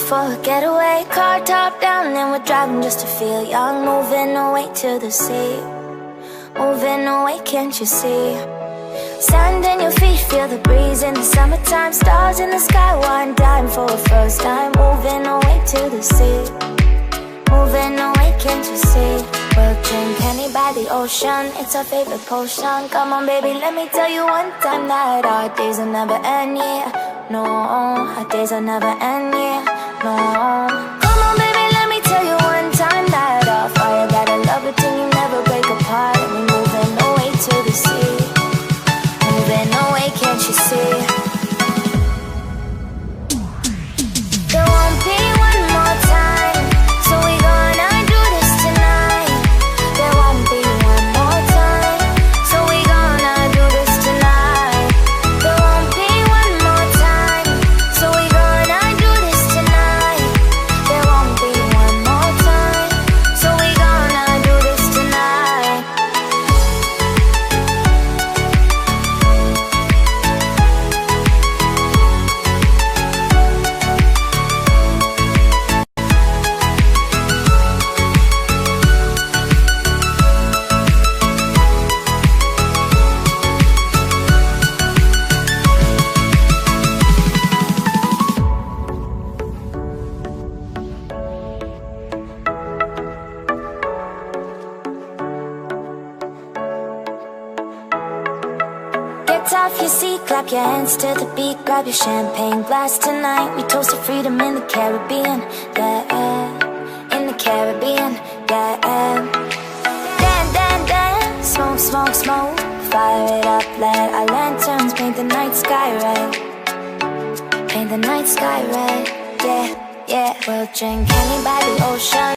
for a getaway. Car top down and we're driving just to feel young. Moving away to the sea, moving away, can't you see? Sand in your feet, feel the breeze in the summertime. Stars in the sky, one dime for a first time. Moving away to the sea, moving away, can't you see? We'll drink honey by the ocean, it's our favorite potion. Come on baby, let me tell you one time that our days will never end, yeah. No, our days will never end, yeah. No. Come on baby, let me tell you one time that our fire got a love it till you never break apart. And we're moving away to the sea, moving away, can't you see? There won't be one more time, so we gonna do this tonight. There won't be one more time, so we gonna do this tonight. There won't be one more time, so we gonna do this tonight. There won't be one more time, so we gonna do this tonight. Get off your seat, clap your hands to the beat. Grab your champagne glass tonight. We toast to freedom in the Caribbean, yeah, in the Caribbean, yeah. Dance, dance, dance, smoke, smoke, smoke. Fire it up, let our lanterns paint the night sky red. Paint the night sky red, yeah, yeah. We'll drink honey by the ocean.